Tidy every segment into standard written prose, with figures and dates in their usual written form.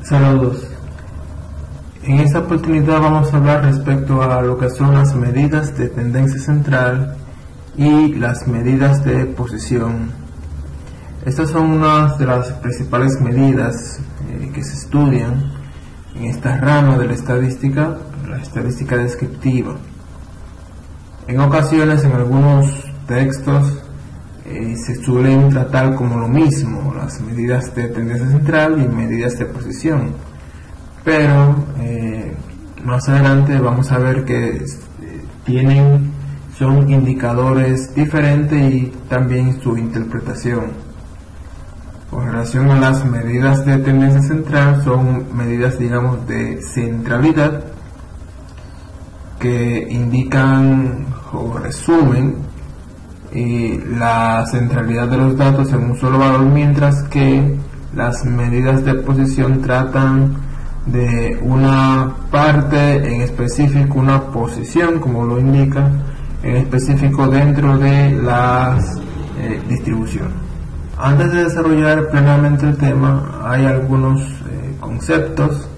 Saludos. En esta oportunidad vamos a hablar respecto a lo que son las medidas de tendencia central y las medidas de posición. Estas son unas de las principales medidas que se estudian en esta rama de la estadística descriptiva. En ocasiones, en algunos textos se suelen tratar como lo mismo, las medidas de tendencia central y medidas de posición, pero más adelante vamos a ver que son indicadores diferentes y también su interpretación. Con relación a las medidas de tendencia central, son medidas, digamos, de centralidad que indican o resumen la centralidad de los datos en un solo valor, mientras que las medidas de posición tratan de una parte en específico, una posición, como lo indica, en específico dentro de las distribuciones. Antes de desarrollar plenamente el tema, hay algunos conceptos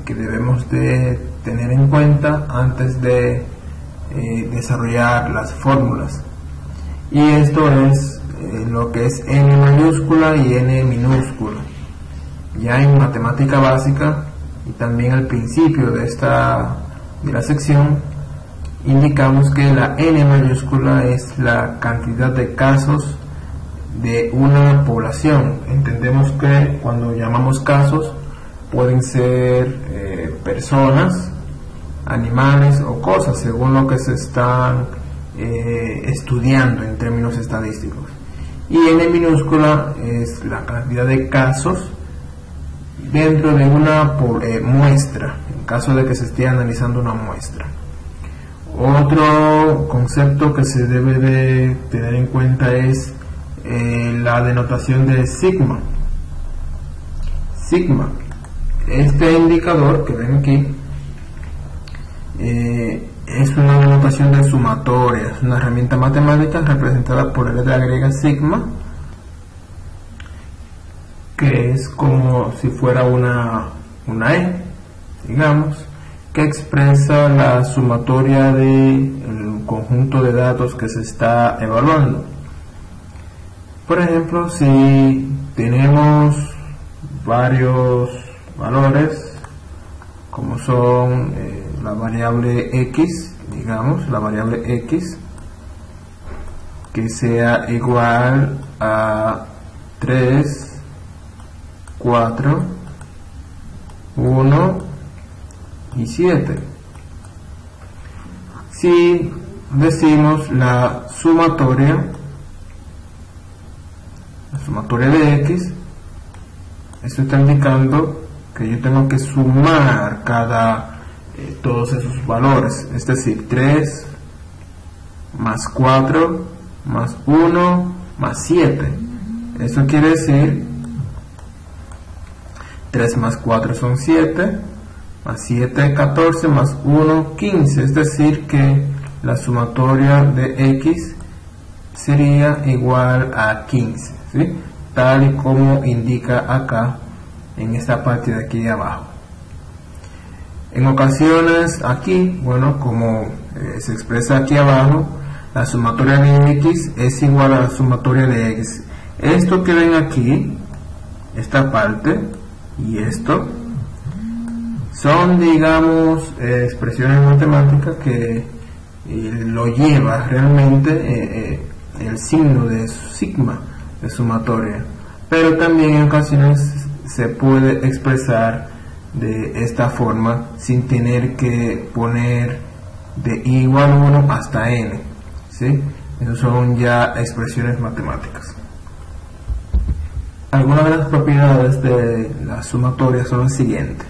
que debemos de tener en cuenta antes de desarrollar las fórmulas, y esto es lo que es n mayúscula y n minúscula. Ya en matemática básica y también al principio de la sección indicamos que la n mayúscula es la cantidad de casos de una población. Entendemos que cuando llamamos casos pueden ser personas, animales o cosas, según lo que se están estudiando en términos estadísticos. Y n minúscula es la cantidad de casos dentro de una muestra, en caso de que se esté analizando una muestra. Otro concepto que se debe de tener en cuenta es la denotación de sigma. Sigma, este indicador que ven aquí, es una denotación de sumatoria, es una herramienta matemática representada por la letra griega sigma, que es como si fuera una E, digamos, que expresa la sumatoria del conjunto de datos que se está evaluando. Por ejemplo, si tenemos varios valores, como son la variable x, digamos, la variable x, que sea igual a 3, 4, 1 y 7. Si decimos la sumatoria de x, esto está indicando que yo tengo que sumar todos esos valores, es decir, 3 más 4 más 1 más 7. Eso quiere decir 3 más 4 son 7, más 7 14, más 1 15, es decir que la sumatoria de x sería igual a 15, ¿sí? Tal y como indica acá en esta parte de aquí de abajo. En ocasiones aquí, bueno, como se expresa aquí abajo, la sumatoria de x es igual a la sumatoria de x. Esto que ven aquí, esta parte y esto, son, digamos, expresiones matemáticas que lo lleva realmente el signo de sigma, de sumatoria, pero también en ocasiones se puede expresar de esta forma sin tener que poner de i igual 1 hasta n, ¿sí? Esas son ya expresiones matemáticas. Algunas de las propiedades de la sumatoria son las siguientes.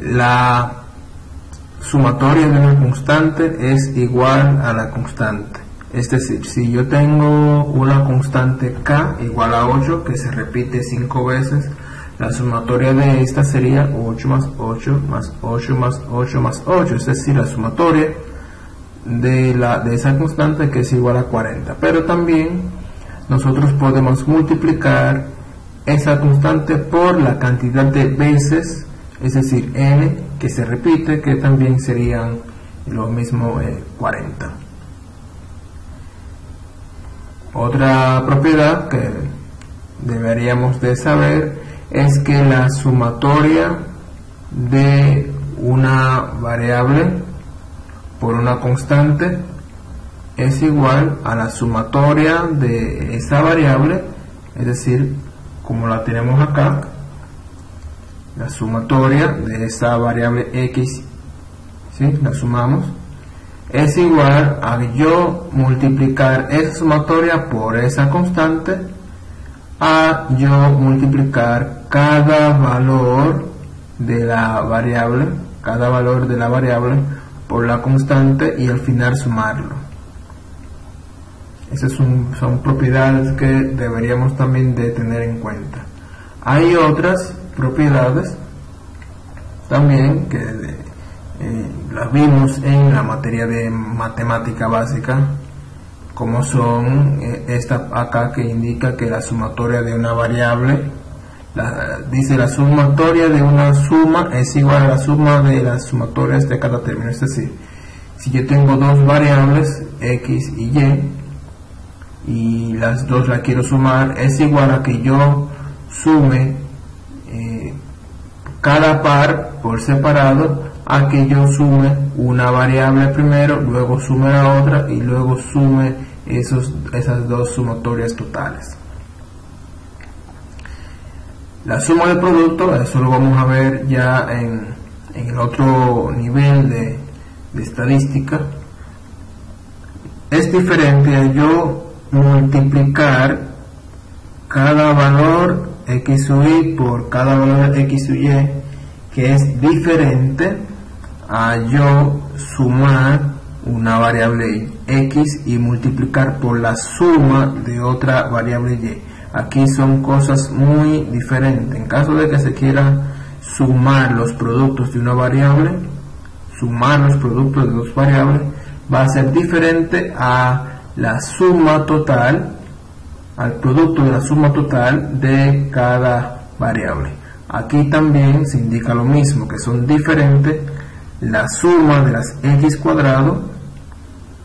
La sumatoria de una constante es igual a la constante, es decir, si yo tengo una constante k igual a 8 que se repite 5 veces, la sumatoria de esta sería 8 más 8 más 8 más 8 más 8, es decir, la sumatoria de esa constante, que es igual a 40. Pero también nosotros podemos multiplicar esa constante por la cantidad de veces, es decir, n, que se repite, que también serían lo mismo 40. Otra propiedad que deberíamos de saber es que la sumatoria de una variable por una constante es igual a la sumatoria de esa variable, es decir, como la tenemos acá, la sumatoria de esa variable x, ¿sí? La sumamos, es igual a yo multiplicar esa sumatoria por esa constante, a yo multiplicar cada valor de la variable, por la constante y al final sumarlo. Esas son propiedades que deberíamos también de tener en cuenta. Hay otras propiedades también que las vimos en la materia de matemática básica, como son esta acá, que indica que la sumatoria de una variable, dice la sumatoria de una suma es igual a la suma de las sumatorias de cada término. Es decir, si yo tengo dos variables x y y las dos la quiero sumar, es igual a que yo sume cada par por separado, a que yo sume una variable primero, luego sume la otra y luego sume esas dos sumatorias totales. La suma de producto, eso lo vamos a ver ya en el otro nivel de estadística. Es diferente a yo multiplicar cada valor x o y por cada valor x o y, que es diferente a yo sumar una variable x y multiplicar por la suma de otra variable y. Aquí son cosas muy diferentes. En caso de que se quiera sumar los productos de una variable, sumar los productos de dos variables, va a ser diferente a la suma total, al producto de la suma total de cada variable. Aquí también se indica lo mismo, que son diferentes. La suma de las x cuadrado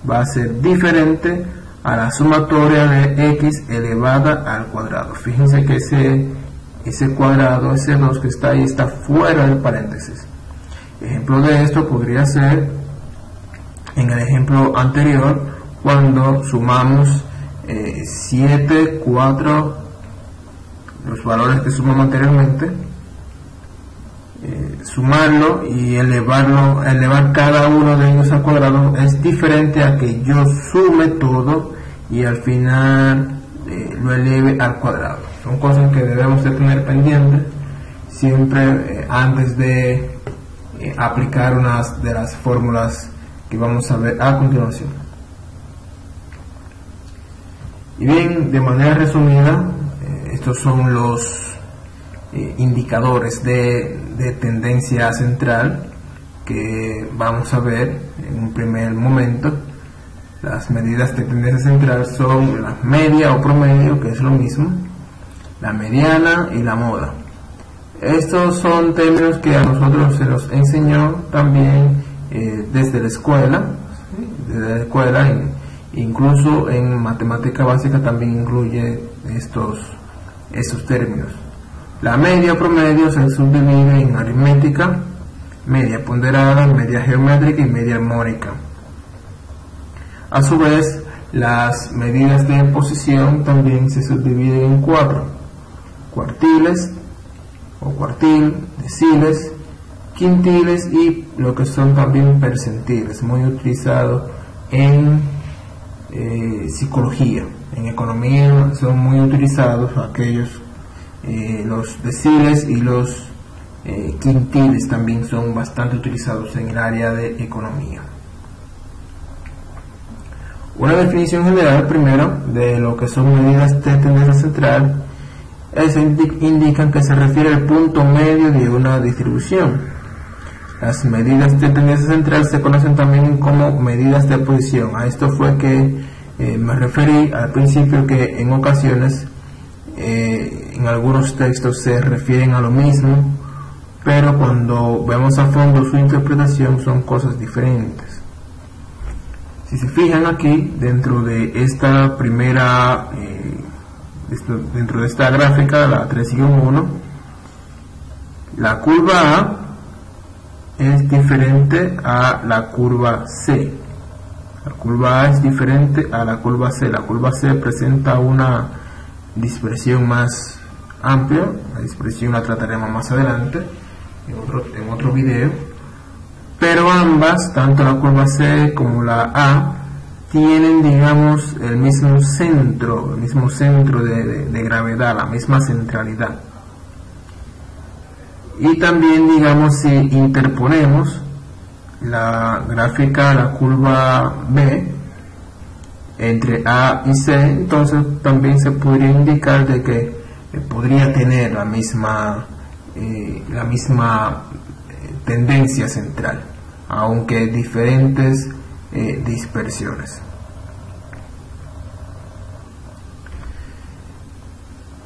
va a ser diferente a la sumatoria de x elevada al cuadrado. Fíjense que ese cuadrado, ese 2 que está ahí, está fuera del paréntesis. Ejemplo de esto podría ser en el ejemplo anterior, cuando sumamos 7, 4, los valores que sumamos anteriormente, sumarlo y elevar cada uno de ellos al cuadrado es diferente a que yo sume todo y al final lo eleve al cuadrado. Son cosas que debemos de tener pendientes siempre antes de aplicar una de las fórmulas que vamos a ver a continuación. Y bien, de manera resumida, estos son los indicadores de tendencia central que vamos a ver en un primer momento. Las medidas de tendencia central son la media o promedio, que es lo mismo, la mediana y la moda. Estos son términos que a nosotros se nos enseñó también desde la escuela, incluso en matemática básica también incluye estos términos. La media o promedio se subdivide en aritmética, media ponderada, media geométrica y media armónica. A su vez, las medidas de posición también se subdividen en 4: cuartiles o cuartil, deciles, quintiles y lo que son también percentiles, muy utilizado en psicología. En economía son muy utilizados aquellos, los deciles y los quintiles también son bastante utilizados en el área de economía. Una definición general primero de lo que son medidas de tendencia central indican que se refiere al punto medio de una distribución. Las medidas de tendencia central se conocen también como medidas de posición. A esto fue que me referí al principio, que en ocasiones en algunos textos se refieren a lo mismo, pero cuando vemos a fondo su interpretación son cosas diferentes. Si se fijan aquí, dentro de esta primera, dentro de esta gráfica, la 3-1, la curva A es diferente a la curva C. La curva A es diferente a la curva C. La curva C presenta una dispersión más amplia. La dispersión la trataremos más adelante en otro video. Pero ambas, tanto la curva C como la A, tienen, digamos, el mismo centro de gravedad, la misma centralidad. Y también, digamos, si interponemos la gráfica, la curva B entre A y C, entonces también se podría indicar de que podría tener la misma tendencia central, aunque diferentes dispersiones.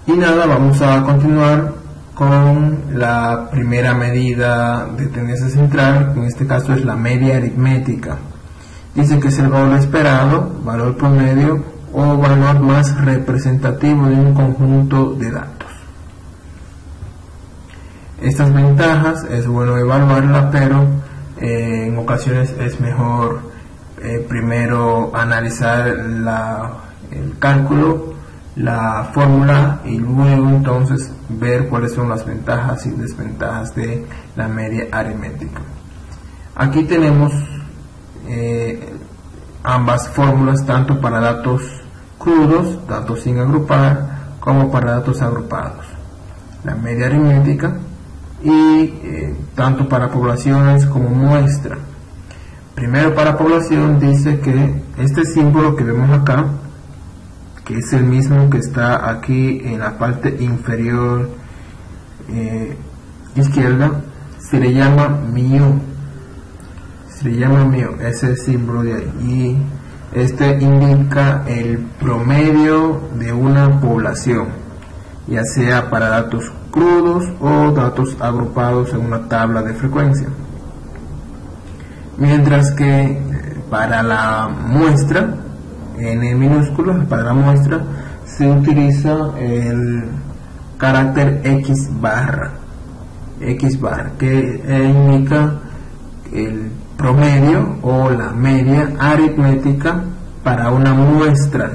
Y nada, vamos a continuar con la primera medida de tendencia central, que en este caso es la media aritmética. Dice que es el valor esperado, valor promedio o valor más representativo de un conjunto de datos. Estas ventajas es bueno evaluarlas, pero en ocasiones es mejor primero analizar el cálculo, la fórmula, y luego entonces ver cuáles son las ventajas y desventajas de la media aritmética. Aquí tenemos ambas fórmulas, tanto para datos crudos, datos sin agrupar, como para datos agrupados. La media aritmética, y tanto para poblaciones como muestra. Primero, para población, dice que este símbolo que vemos acá, que es el mismo que está aquí en la parte inferior izquierda, se le llama mu. Ese símbolo de ahí. Y este indica el promedio de una población, ya sea para datos crudos o datos agrupados en una tabla de frecuencia. Mientras que para la muestra, n minúscula, para la muestra se utiliza el carácter x barra, que indica el promedio o la media aritmética para una muestra,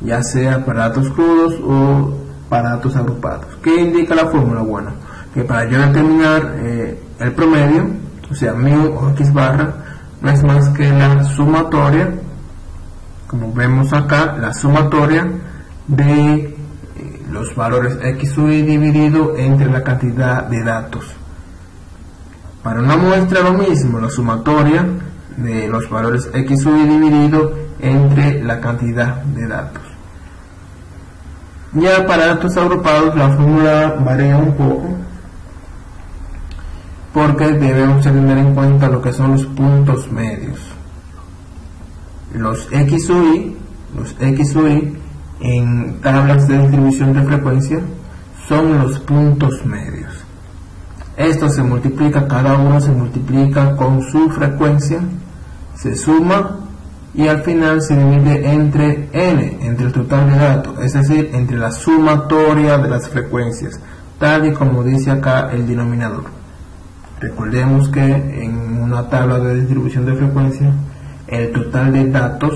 ya sea para datos crudos o para datos agrupados. ¿Qué indica la fórmula? Bueno, que para yo determinar el promedio, o sea, mu o x barra, no es más que la sumatoria, como vemos acá, la sumatoria de los valores x u y dividido entre la cantidad de datos. Para una muestra lo mismo, la sumatoria de los valores x u y dividido entre la cantidad de datos. Ya para datos agrupados la fórmula varía un poco, porque debemos tener en cuenta lo que son los puntos medios. Los x u y en tablas de distribución de frecuencia son los puntos medios. Esto se multiplica, cada uno se multiplica con su frecuencia, se suma y al final se divide entre n, entre el total de datos, es decir, entre la sumatoria de las frecuencias, tal y como dice acá el denominador. Recordemos que en una tabla de distribución de frecuencia el total de datos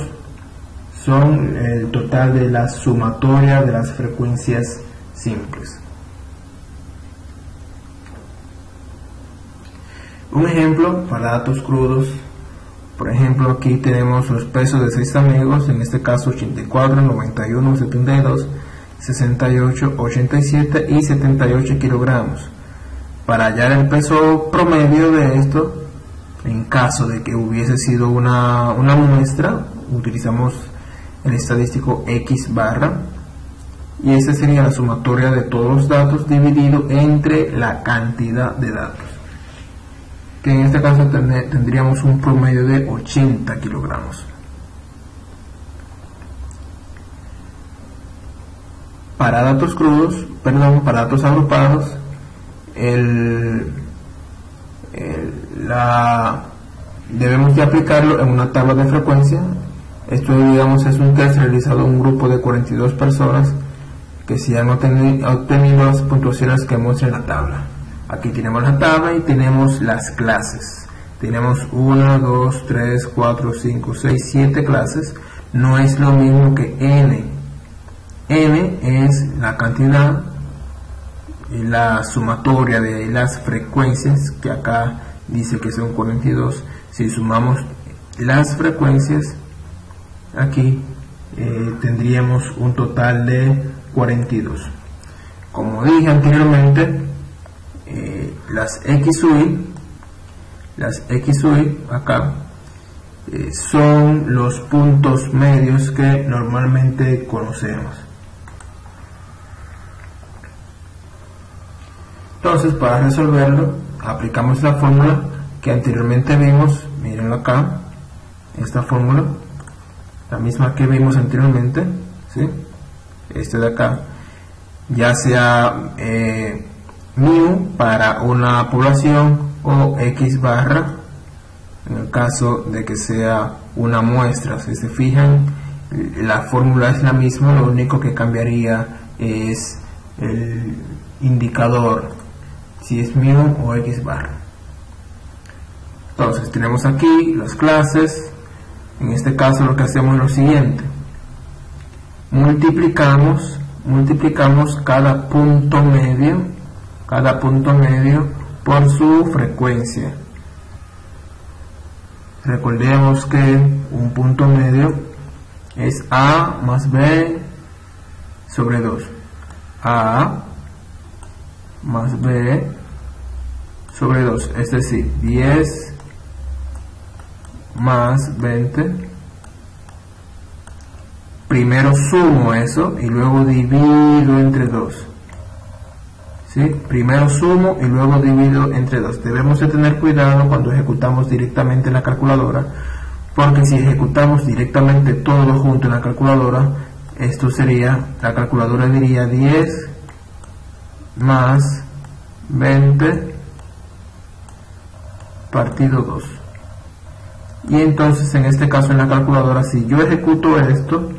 son el total de la sumatoria de las frecuencias simples. Un ejemplo para datos crudos, por ejemplo, aquí tenemos los pesos de 6 amigos, en este caso 84, 91, 72, 68, 87 y 78 kilogramos. Para hallar el peso promedio de esto, en caso de que hubiese sido una muestra, utilizamos el estadístico x barra, y esta sería la sumatoria de todos los datos dividido entre la cantidad de datos, que en este caso tendríamos un promedio de 80 kilogramos. para datos crudos, para datos agrupados, debemos de aplicarlo en una tabla de frecuencia. Esto, digamos, es un test realizado en un grupo de 42 personas que se han obtenido las puntuaciones que muestra en la tabla. Aquí tenemos la tabla y tenemos las clases. Tenemos 1, 2, 3, 4, 5, 6, 7 clases. No es lo mismo que n. N es la cantidad y la sumatoria de las frecuencias, que acá dice que son 42. Si sumamos las frecuencias, aquí tendríamos un total de 42. Como dije anteriormente, las XUI acá son los puntos medios que normalmente conocemos. Entonces, para resolverlo, aplicamos la fórmula que anteriormente vimos. Mírenlo acá, esta fórmula, la misma que vimos anteriormente, ¿sí? Este de acá, ya sea mu para una población o x barra en el caso de que sea una muestra. Si se fijan, la fórmula es la misma, lo único que cambiaría es el indicador, si es mu o x barra. Entonces tenemos aquí las clases. En este caso lo que hacemos es lo siguiente: multiplicamos cada punto medio por su frecuencia. Recordemos que un punto medio es A más B sobre 2. A más B sobre 2, es decir, 10 más 20. Primero sumo eso y luego divido entre 2. ¿Sí? Primero sumo y luego divido entre 2. Debemos de tener cuidado cuando ejecutamos directamente en la calculadora, porque si ejecutamos directamente todo junto en la calculadora, esto sería, la calculadora diría 10 más 20 partido 2. Y entonces en este caso en la calculadora, si yo ejecuto esto,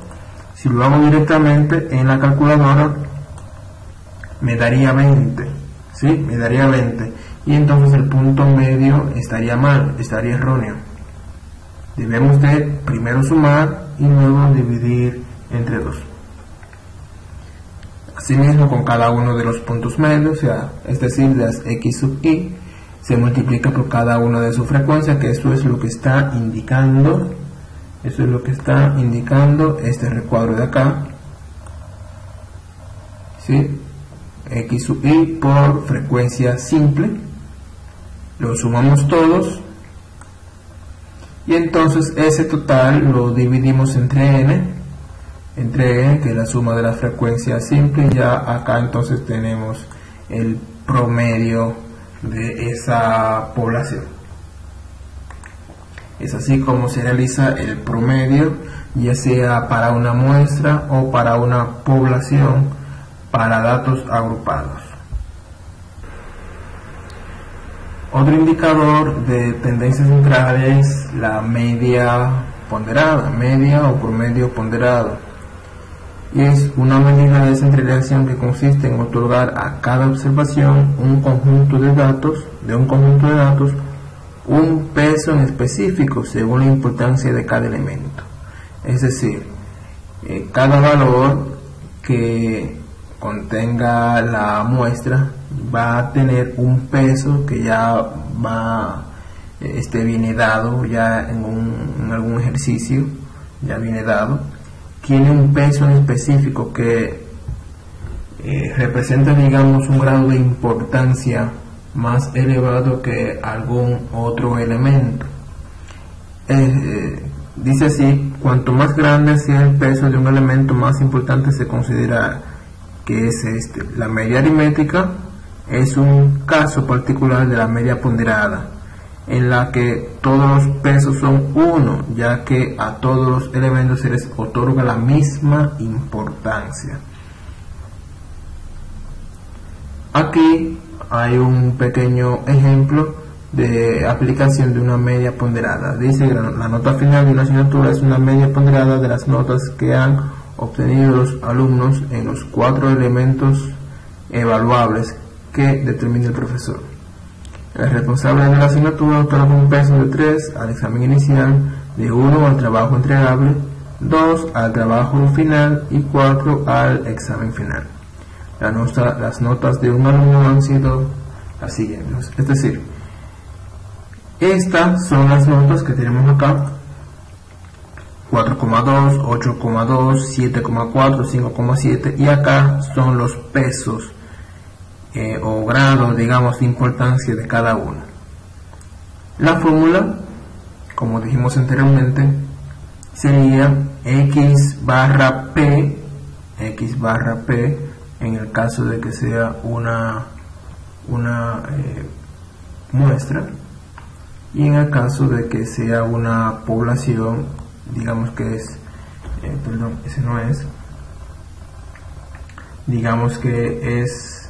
si lo hago directamente en la calculadora, me daría 20, ¿sí? Me daría 20. Y entonces el punto medio estaría mal, estaría erróneo. Debemos de primero sumar y luego dividir entre 2. Asimismo, con cada uno de los puntos medios, o sea, es decir, las x sub i, se multiplica por cada una de su frecuencia, que eso es lo que está indicando, este recuadro de acá, ¿sí? X sub i por frecuencia simple, lo sumamos todos y entonces ese total lo dividimos entre n, que es la suma de la frecuencia simple. Ya acá entonces tenemos el promedio de esa población. Es así como se realiza el promedio, ya sea para una muestra o para una población, para datos agrupados. Otro indicador de tendencia central es la media ponderada, media o promedio ponderado. Y es una medida de centralización que consiste en otorgar a cada observación un conjunto de datos, un peso en específico según la importancia de cada elemento. Es decir, cada valor que contenga la muestra va a tener un peso que ya viene dado, ya en algún ejercicio ya viene dado. Tiene un peso en específico que representa, digamos, un grado de importancia más elevado que algún otro elemento. Dice así: cuanto más grande sea el peso de un elemento, más importante se considera que es este. La media aritmética es un caso particular de la media ponderada, en la que todos los pesos son 1, ya que a todos los elementos se les otorga la misma importancia. Aquí hay un pequeño ejemplo de aplicación de una media ponderada. Dice que la nota final de una asignatura es una media ponderada de las notas que han obtenido los alumnos en los 4 elementos evaluables que determine el profesor. El responsable de la asignatura otorga un peso de 3 al examen inicial, de 1 al trabajo entregable, 2 al trabajo final y 4 al examen final. Las notas de un alumno han sido las siguientes, es decir, estas son las notas que tenemos acá: 4,2, 8,2, 7,4, 5,7, y acá son los pesos o grados, digamos, de importancia de cada uno. La fórmula, como dijimos anteriormente, sería x barra p en el caso de que sea una muestra, y en el caso de que sea una población, digamos que es, perdón, ese no es, digamos que es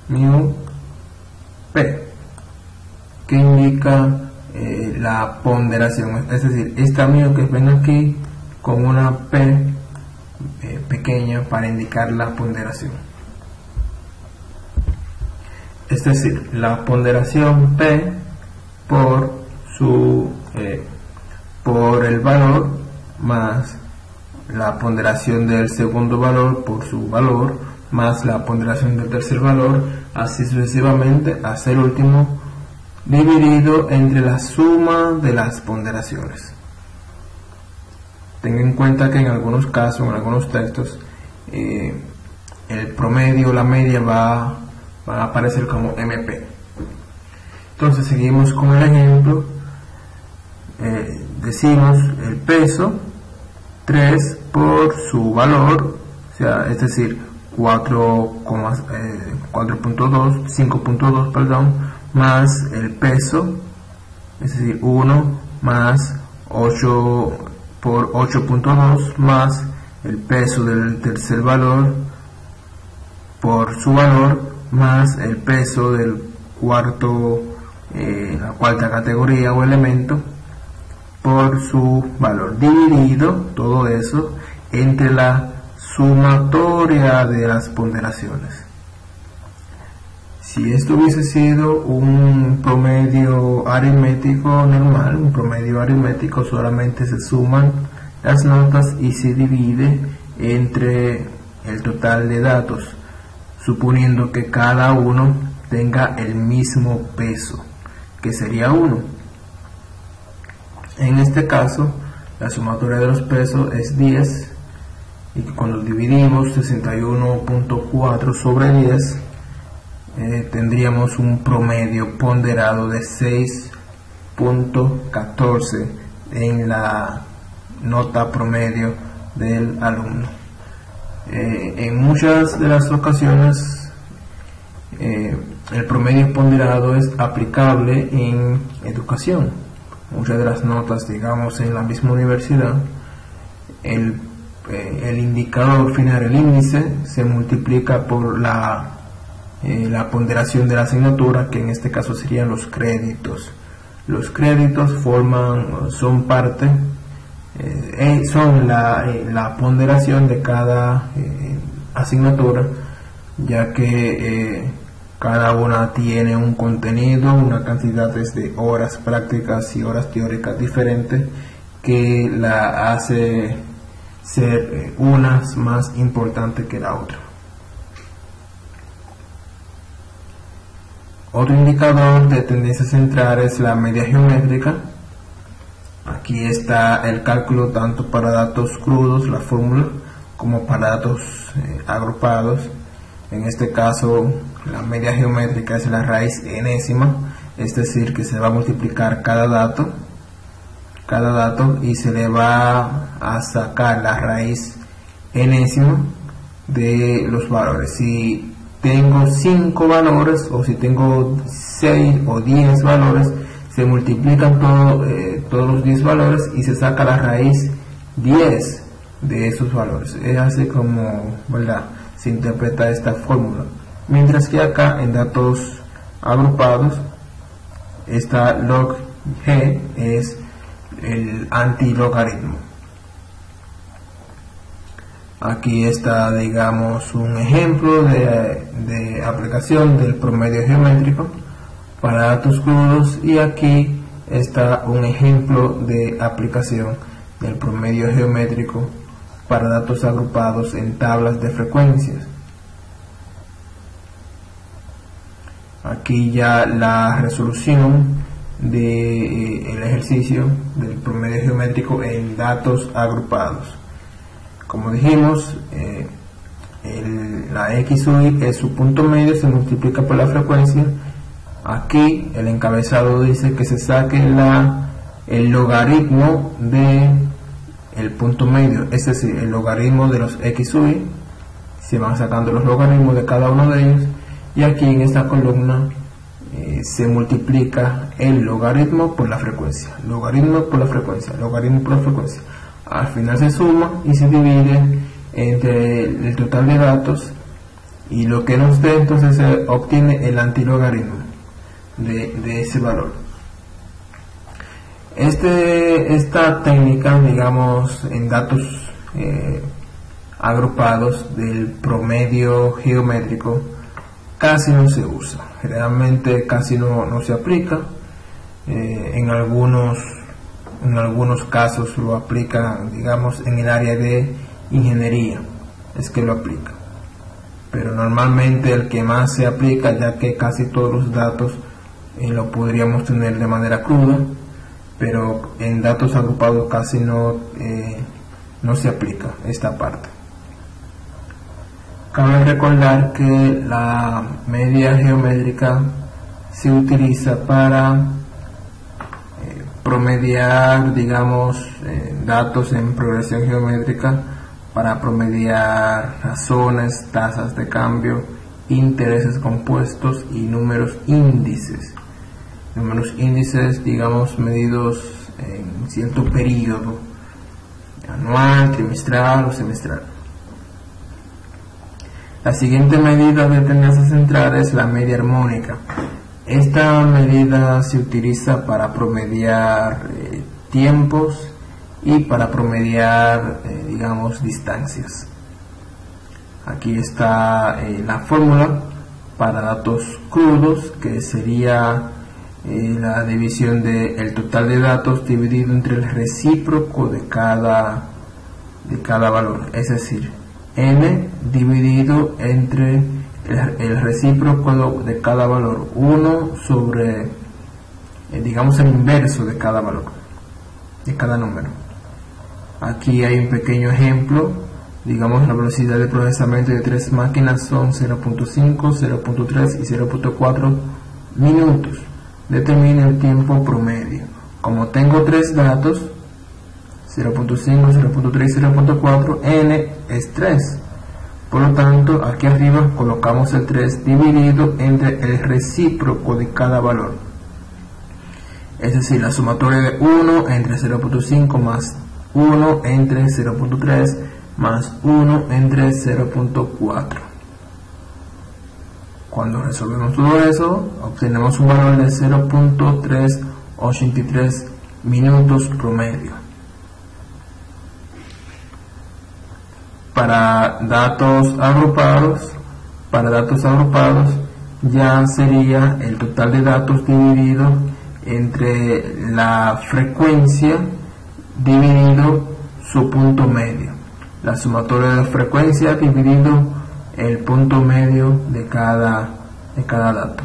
mu p, que indica la ponderación, es decir, esta mu que ven aquí con una p pequeña para indicar la ponderación. Es decir, la ponderación p por el valor más la ponderación del segundo valor por su valor más la ponderación del tercer valor, así sucesivamente hasta el último, dividido entre la suma de las ponderaciones. Tengan en cuenta que en algunos casos, en algunos textos, el promedio, la media va a aparecer como MP. Entonces seguimos con el ejemplo. Decimos el peso 3 por su valor, o sea, es decir, 5.2, perdón, más el peso, es decir, 1 más 8 por 8.2 más el peso del tercer valor por su valor más el peso del la cuarta categoría o elemento por su valor, dividido todo eso entre la sumatoria de las ponderaciones. Si esto hubiese sido un promedio aritmético normal, un promedio aritmético, solamente se suman las notas y se divide entre el total de datos, suponiendo que cada uno tenga el mismo peso, que sería 1. En este caso, la sumatoria de los pesos es 10, y cuando dividimos 61.4 sobre 10, tendríamos un promedio ponderado de 6.14 en la nota promedio del alumno. En muchas de las ocasiones el promedio ponderado es aplicable en educación. Muchas de las notas, digamos, en la misma universidad, el indicador final, el índice, se multiplica por la ponderación de la asignatura, que en este caso serían los créditos. Los créditos son parte, son la ponderación de cada asignatura, ya que cada una tiene un contenido, una cantidad de horas prácticas y horas teóricas diferentes, que la hace ser una más importante que la otra. Otro indicador de tendencia central es la media geométrica. Aquí está el cálculo tanto para datos crudos, la fórmula, como para datos agrupados. En este caso, la media geométrica es la raíz enésima, es decir, que se va a multiplicar cada dato y se le va a sacar la raíz enésima de los valores. Si tengo 5 valores, o si tengo 6 o 10 valores, se multiplican todos los 10 valores y se saca la raíz 10 de esos valores. Es así como, ¿verdad?, se interpreta esta fórmula. Mientras que acá en datos agrupados, esta log g es el antilogaritmo. Aquí está, digamos, un ejemplo de aplicación del promedio geométrico para datos crudos, y aquí está un ejemplo de aplicación del promedio geométrico para datos agrupados en tablas de frecuencias. Aquí ya la resolución del ejercicio del promedio geométrico en datos agrupados. Como dijimos, la x sub i es su punto medio, se multiplica por la frecuencia. Aquí el encabezado dice que se saque el logaritmo de el punto medio, es decir, el logaritmo de los x sub i. Se van sacando los logaritmos de cada uno de ellos, y aquí en esta columna se multiplica el logaritmo por la frecuencia, logaritmo por la frecuencia, logaritmo por la frecuencia. Al final se suma y se divide entre el total de datos, y lo que nos dé, entonces se obtiene el antilogaritmo de ese valor. Esta técnica, digamos, en datos agrupados del promedio geométrico casi no se usa, realmente casi no se aplica. En algunos casos lo aplica, digamos, en el área de ingeniería, es que lo aplica, pero normalmente el que más se aplica, ya que casi todos los datos lo podríamos tener de manera cruda, pero en datos agrupados casi no se aplica esta parte. Cabe recordar que la media geométrica se utiliza para promediar, digamos, datos en progresión geométrica, para promediar razones, tasas de cambio, intereses compuestos y números índices. Números índices, digamos, medidos en cierto periodo, anual, trimestral o semestral. La siguiente medida de tendencia central es la media armónica. Esta medida se utiliza para promediar tiempos y para promediar, digamos, distancias. Aquí está la fórmula para datos crudos, que sería la división del total de datos dividido entre el recíproco de cada valor, es decir, n dividido entre el recíproco de cada valor, 1 sobre, digamos, el inverso de cada valor, de cada número. Aquí hay un pequeño ejemplo, digamos, la velocidad de procesamiento de 3 máquinas son 0.5, 0.3 y 0.4 minutos. Determina el tiempo promedio. Como tengo 3 datos, 0.5, 0.3 y 0.4, n es 3. Por lo tanto, aquí arriba colocamos el 3 dividido entre el recíproco de cada valor. Es decir, la sumatoria de 1 entre 0.5 más 1 entre 0.3 más 1 entre 0.4. Cuando resolvemos todo eso, obtenemos un valor de 0.383 minutos promedio. Para datos agrupados ya sería el total de datos dividido entre la frecuencia dividido su punto medio. La sumatoria de frecuencia dividido el punto medio de cada dato.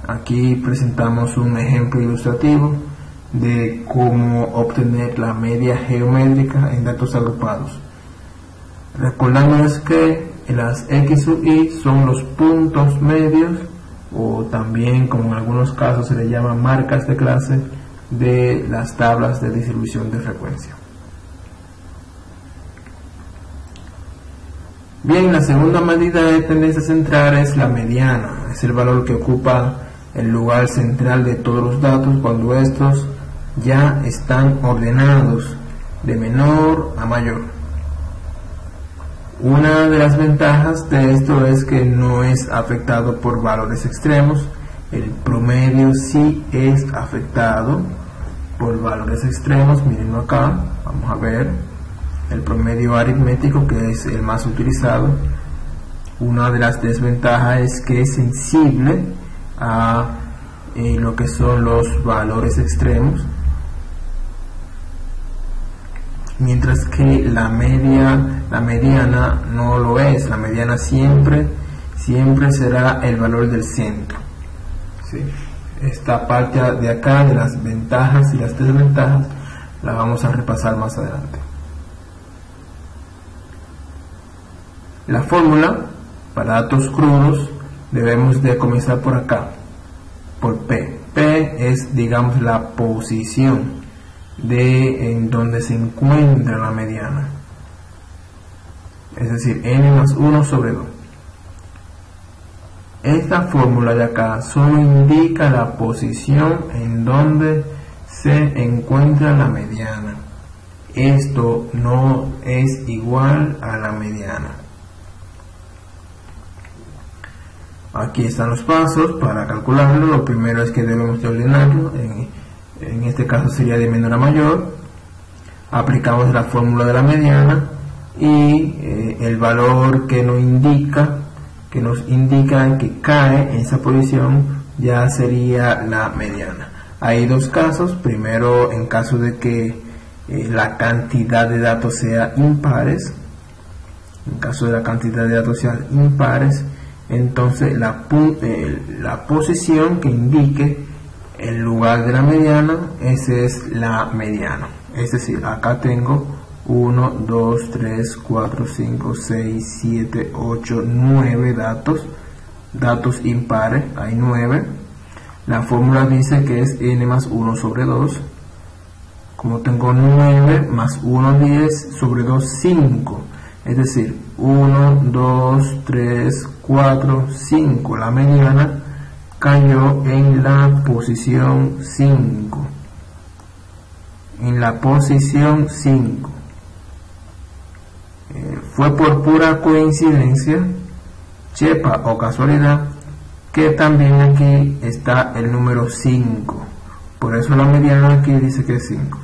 Aquí presentamos un ejemplo ilustrativo de cómo obtener la media geométrica en datos agrupados. Recordándoles que las x sub i son los puntos medios, o también, como en algunos casos se le llama marcas de clase, de las tablas de distribución de frecuencia. Bien, la segunda medida de tendencia central es la mediana. Es el valor que ocupa el lugar central de todos los datos cuando estos ya están ordenados de menor a mayor. Una de las ventajas de esto es que no es afectado por valores extremos. El promedio sí es afectado por valores extremos. Miren acá, vamos a ver el promedio aritmético, que es el más utilizado. Una de las desventajas es que es sensible a lo que son los valores extremos, mientras que la mediana no lo es. La mediana siempre será el valor del centro. ¿Sí? Esta parte de acá de las ventajas y las desventajas la vamos a repasar más adelante. La fórmula para datos crudos debemos de comenzar por acá, por P. P es, digamos, la posición en donde se encuentra la mediana, es decir, n más 1 sobre 2. Esta fórmula de acá solo indica la posición en donde se encuentra la mediana. Esto no es igual a la mediana. Aquí están los pasos para calcularlo. Lo primero es que debemos de ordenarlo. En este caso sería de menor a mayor. Aplicamos la fórmula de la mediana y el valor que nos indica que cae en esa posición ya sería la mediana. Hay dos casos. Primero, en caso de que la cantidad de datos sea impares. En caso de la cantidad de datos sean impares, entonces la posición que indique el lugar de la mediana, esa es la mediana. Es decir, acá tengo 1, 2, 3, 4, 5, 6, 7, 8, 9 datos impares, hay 9. La fórmula dice que es n más 1 sobre 2. Como tengo 9 más 1, 10 sobre 2, 5. Es decir, 1, 2, 3, 4, 5. La mediana cayó en la posición 5. En la posición 5. Fue por pura coincidencia, chepa o casualidad, que también aquí está el número 5. Por eso la mediana aquí dice que es 5.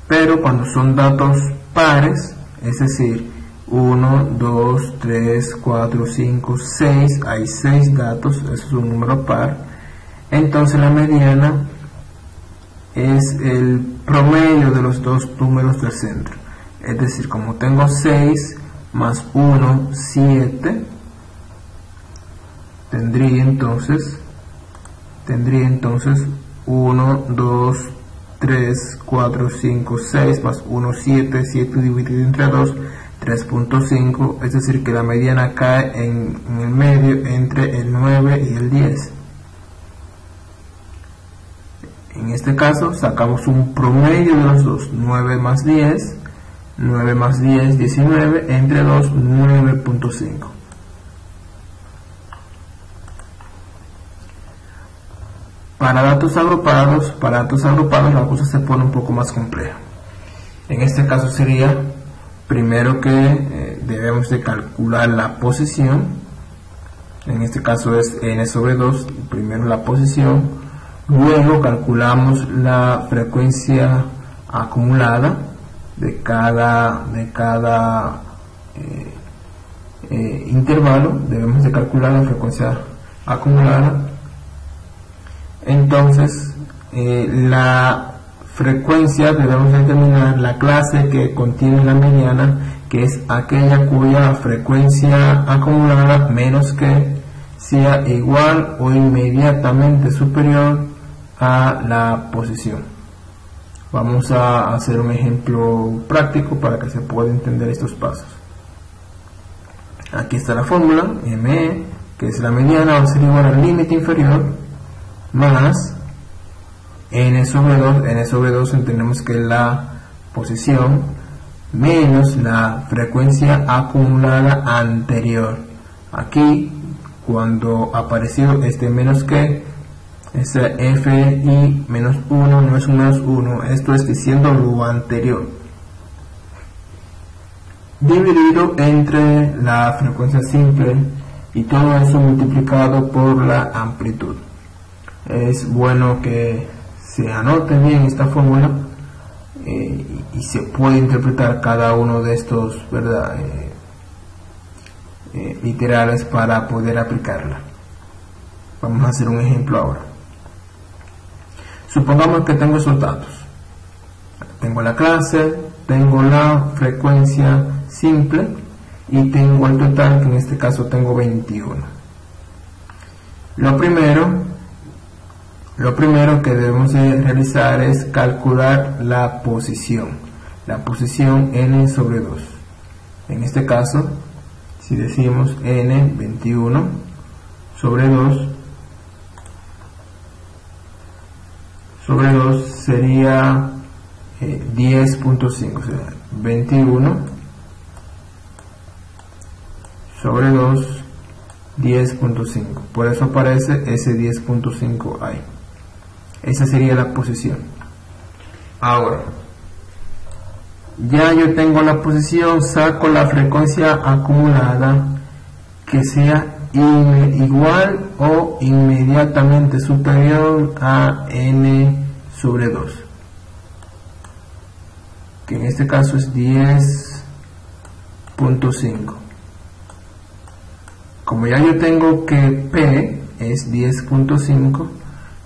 Pero cuando son datos pares, es decir, 1, 2, 3, 4, 5, 6, hay 6 datos, eso es un número par, entonces la mediana es el promedio de los dos números del centro. Es decir, como tengo 6 más 1, 7, tendría entonces 1, 2, 3, 4, 5, 6 más 1, 7, 7 dividido entre 2, 3.5, es decir que la mediana cae en el medio entre el 9 y el 10. En este caso sacamos un promedio de los dos, 9 más 10, 19, entre 2, 9.5. Para datos agrupados la cosa se pone un poco más compleja. En este caso sería, primero que debemos de calcular la posición. En este caso es n sobre 2, primero la posición, luego calculamos la frecuencia acumulada de cada intervalo. Debemos de calcular la frecuencia acumulada. Entonces la frecuencia debemos determinar la clase que contiene la mediana, que es aquella cuya frecuencia acumulada menos que sea igual o inmediatamente superior a la posición. Vamos a hacer un ejemplo práctico para que se pueda entender estos pasos. Aquí está la fórmula, ME, que es la mediana, va a ser igual al límite inferior más n sobre 2 entendemos que es la posición menos la frecuencia acumulada anterior. Aquí cuando apareció este menos que, ese fi menos 1 no es un menos 1, esto es diciendo lo anterior, dividido entre la frecuencia simple y todo eso multiplicado por la amplitud. Es bueno que se anote bien esta fórmula y se puede interpretar cada uno de estos, ¿verdad? Literales para poder aplicarla. Vamos a hacer un ejemplo ahora. Supongamos que tengo esos datos. Tengo la clase, tengo la frecuencia simple y tengo el total, que en este caso tengo 21. Lo primero que debemos de realizar es calcular la posición n sobre 2. En este caso, si decimos n 21 sobre 2 sería 10.5, o sea, 21 sobre 2, 10.5. Por eso aparece ese 10.5 ahí. Esa sería la posición. Ahora, ya yo tengo la posición, saco la frecuencia acumulada que sea igual o inmediatamente superior a n sobre 2, que en este caso es 10.5. Como ya yo tengo que P es 10.5,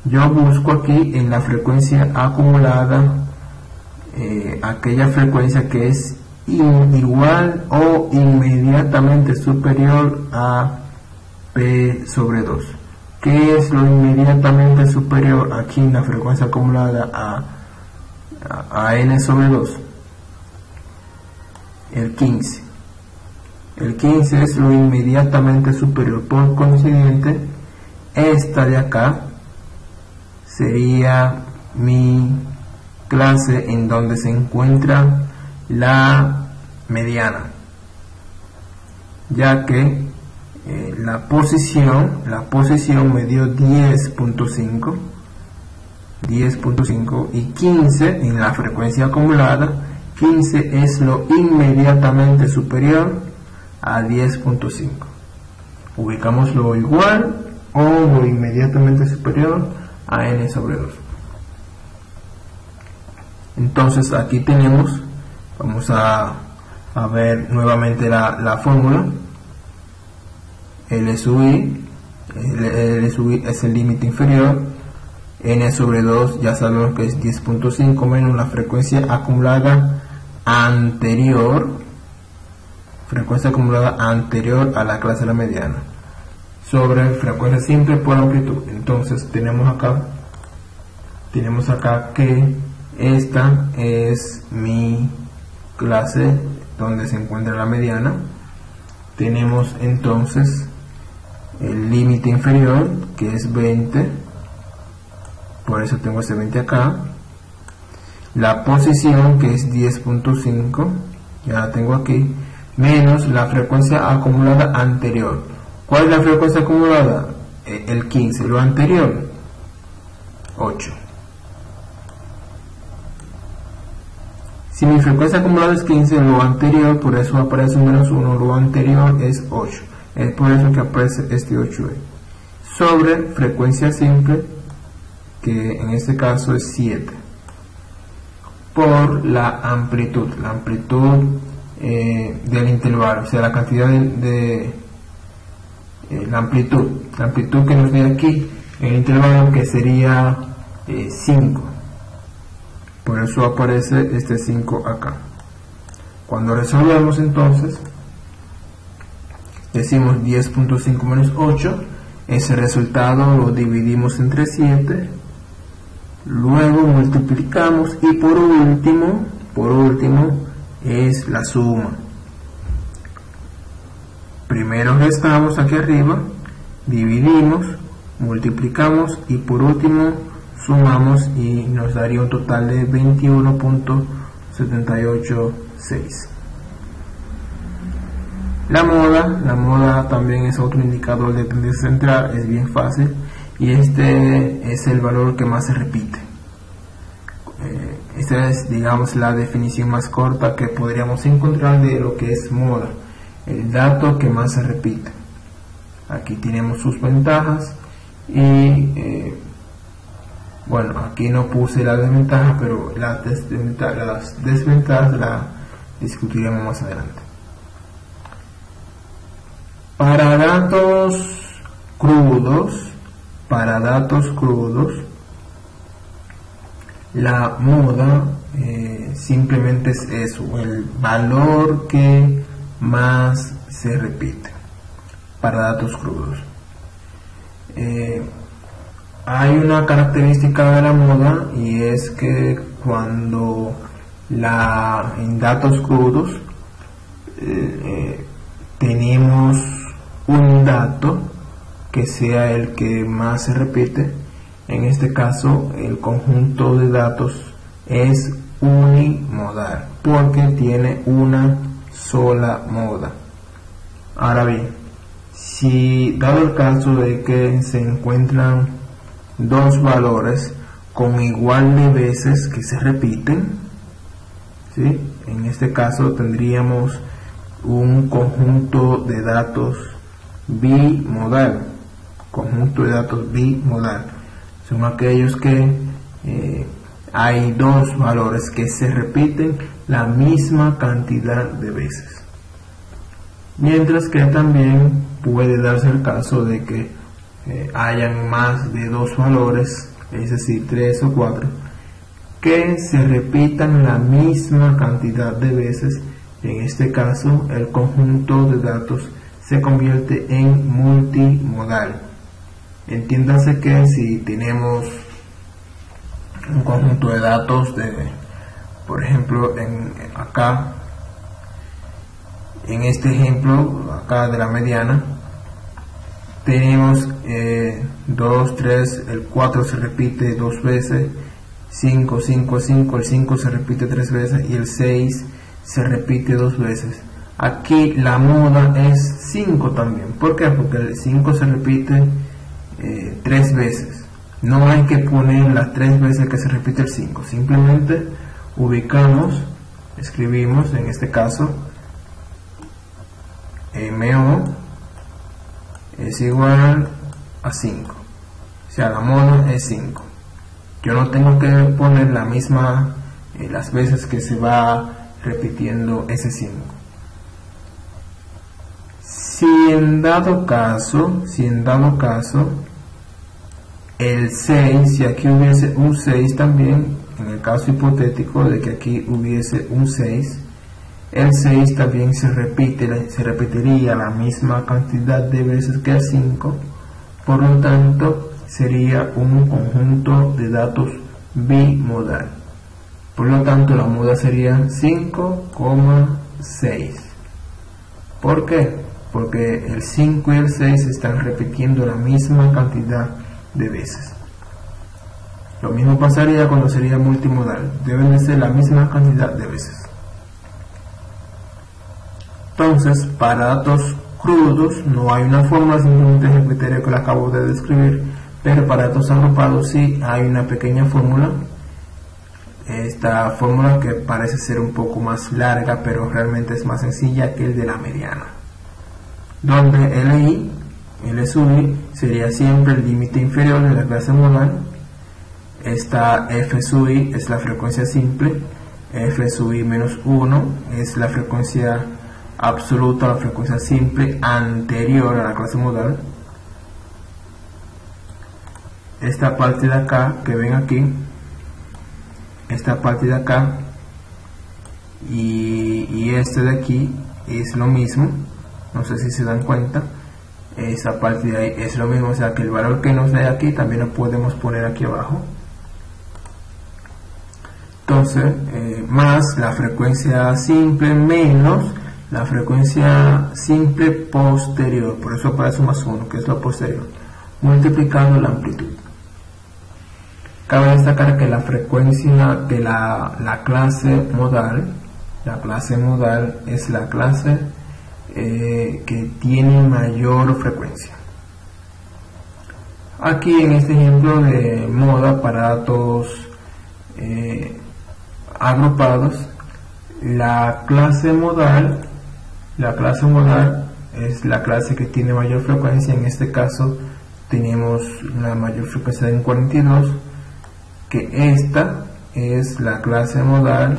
yo busco aquí en la frecuencia acumulada aquella frecuencia que es igual o inmediatamente superior a P sobre 2. ¿Qué es lo inmediatamente superior aquí en la frecuencia acumulada a n sobre 2? El 15. El 15 es lo inmediatamente superior. Por consiguiente, esta de acá sería mi clase en donde se encuentra la mediana, ya que la posición me dio 10.5 y 15 en la frecuencia acumulada. 15 es lo inmediatamente superior a 10.5. ubicamos lo igual o lo inmediatamente superior a n sobre 2. Entonces aquí tenemos, vamos a ver nuevamente la fórmula. L sub i es el límite inferior, n sobre 2 ya sabemos que es 10.5 menos la frecuencia acumulada anterior, a la clase de la mediana, sobre frecuencia simple por amplitud. Entonces tenemos acá que esta es mi clase donde se encuentra la mediana. Tenemos entonces el límite inferior, que es 20, por eso tengo ese 20 acá. La posición, que es 10.5, ya la tengo aquí, menos la frecuencia acumulada anterior. ¿Cuál es la frecuencia acumulada? El 15. Lo anterior, 8. Si mi frecuencia acumulada es 15, lo anterior, por eso aparece un menos 1, lo anterior es 8. Es por eso que aparece este 8 sobre frecuencia simple, que en este caso es 7, por la amplitud del intervalo, o sea, la cantidad de la amplitud que nos da aquí en el intervalo, que sería 5. Por eso aparece este 5 acá. Cuando resolvemos, entonces decimos 10.5 menos 8, ese resultado lo dividimos entre 7, luego multiplicamos y por último es la suma. Primero restamos aquí arriba, dividimos, multiplicamos y por último sumamos y nos daría un total de 21.786. La moda también es otro indicador de tendencia central, es bien fácil, y este es el valor que más se repite. Esta es, digamos, la definición más corta que podríamos encontrar de lo que es moda, el dato que más se repite. Aquí tenemos sus ventajas y bueno, aquí no puse la desventaja, pero las desventajas las discutiremos más adelante. Para datos crudos, la moda simplemente es eso, el valor que más se repite para datos crudos. Hay una característica de la moda, y es que cuando en datos crudos tenemos un dato que sea el que más se repite, en este caso el conjunto de datos es unimodal porque tiene una sola moda. Ahora bien, si dado el caso de que se encuentran dos valores con igual de veces que se repiten, ¿sí? En este caso tendríamos un conjunto de datos bimodal. Son aquellos que hay dos valores que se repiten la misma cantidad de veces. Mientras que también puede darse el caso de que hayan más de dos valores, es decir, 3 o 4, que se repitan la misma cantidad de veces. En este caso, el conjunto de datos se convierte en multimodal. Entiéndase que si tenemos un conjunto de datos por ejemplo, acá, en este ejemplo, acá de la mediana, tenemos 2, 3, el 4 se repite 2 veces, 5, 5, 5, el 5 se repite 3 veces y el 6 se repite 2 veces. Aquí la moda es 5 también. ¿Por qué? Porque el 5 se repite 3 veces. No hay que poner las 3 veces que se repite el 5. Simplemente ubicamos, escribimos en este caso MO es igual a 5. O sea, la moda es 5. Yo no tengo que poner la misma las veces que se va repitiendo ese 5. Si en dado caso el 6, si aquí hubiese un 6 también, en el caso hipotético de que aquí hubiese un 6, el 6 también se repetiría la misma cantidad de veces que el 5, por lo tanto sería un conjunto de datos bimodal. Por lo tanto, la moda sería 5,6. ¿Por qué? Porque el 5 y el 6 están repitiendo la misma cantidad de veces. Lo mismo pasaría cuando sería multimodal. Deben de ser la misma cantidad de veces. Entonces, para datos crudos no hay una fórmula, simplemente es el criterio que le acabo de describir, pero para datos agrupados sí hay una pequeña fórmula. Esta fórmula que parece ser un poco más larga, pero realmente es más sencilla que el de la mediana, donde L sub I sería siempre el límite inferior de la clase modal. Esta F sub I es la frecuencia simple, F sub I menos 1 es la frecuencia absoluta, la frecuencia simple anterior a la clase modal. Esta parte de acá que ven aquí, esta parte de acá y este de aquí es lo mismo, no sé si se dan cuenta. Esa parte de ahí es lo mismo, o sea que el valor que nos da aquí también lo podemos poner aquí abajo. Entonces, más la frecuencia simple menos la frecuencia simple posterior, por eso aparece más 1, que es lo posterior, multiplicando la amplitud. Cabe destacar que la frecuencia de la clase modal es la clase que tiene mayor frecuencia. Aquí en este ejemplo de moda para datos agrupados, la clase modal es la clase que tiene mayor frecuencia. En este caso tenemos la mayor frecuencia en 42, que esta es la clase modal,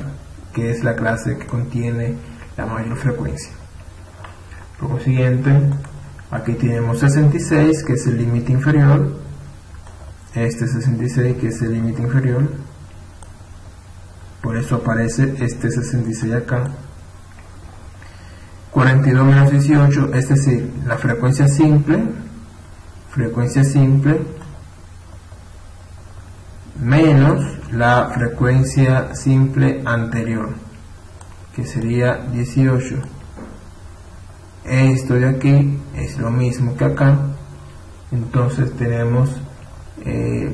que es la clase que contiene la mayor frecuencia. Por lo siguiente, aquí tenemos 66, que es el límite inferior. Este 66, que es el límite inferior. Por eso aparece este 66 acá. 42 menos 18, es decir, la frecuencia simple menos la frecuencia simple anterior, que sería 18. Esto de aquí es lo mismo que acá, entonces tenemos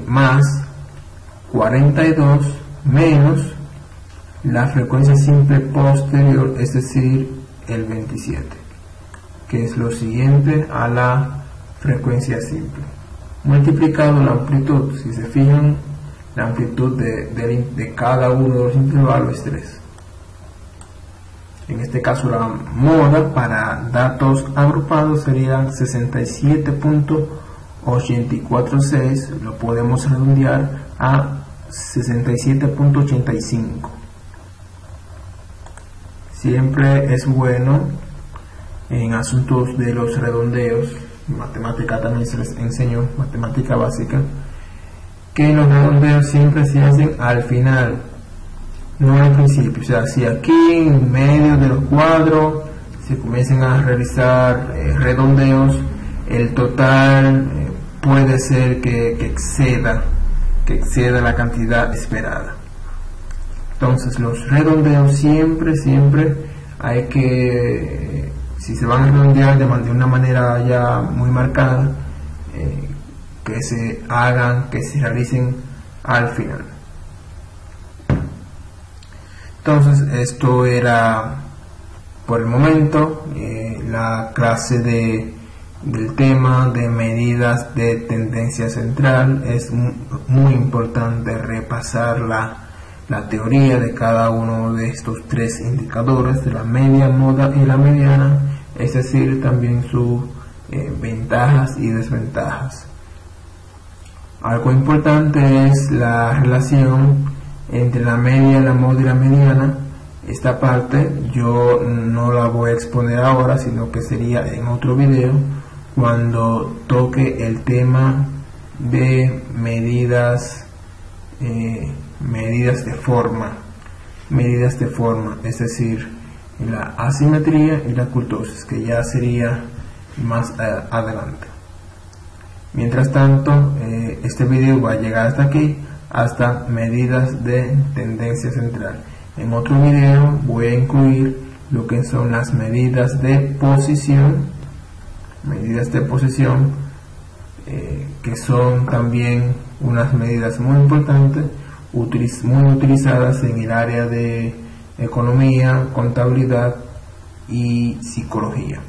más 42 menos la frecuencia simple posterior, es decir, el 27, que es lo siguiente a la frecuencia simple, multiplicado la amplitud. Si se fijan, la amplitud de cada uno de los intervalos es 3. En este caso la moda para datos agrupados sería 67.846, lo podemos redondear a 67.85. Siempre es bueno en asuntos de los redondeos, matemática también se les enseñó, matemática básica, que los redondeos siempre se hacen al final, no al principio. O sea, si aquí en medio de los cuadros se comienzan a realizar redondeos, el total puede ser que exceda la cantidad esperada. Entonces los redondeos siempre hay que, si se van a redondear de una manera ya muy marcada, que se realicen al final. Entonces esto era por el momento la clase del tema de medidas de tendencia central. Es muy importante repasar la teoría de cada uno de estos tres indicadores, de la media, moda y la mediana, es decir, también sus ventajas y desventajas. Algo importante es la relación entre la media, la moda y la mediana. Esta parte yo no la voy a exponer ahora, sino que sería en otro video cuando toque el tema de medidas de forma, es decir, la asimetría y la kurtosis, que ya sería más adelante. Mientras tanto, este video va a llegar hasta aquí, hasta medidas de tendencia central. En otro video voy a incluir lo que son las medidas de posición, que son también unas medidas muy importantes, muy utilizadas en el área de economía, contabilidad y psicología.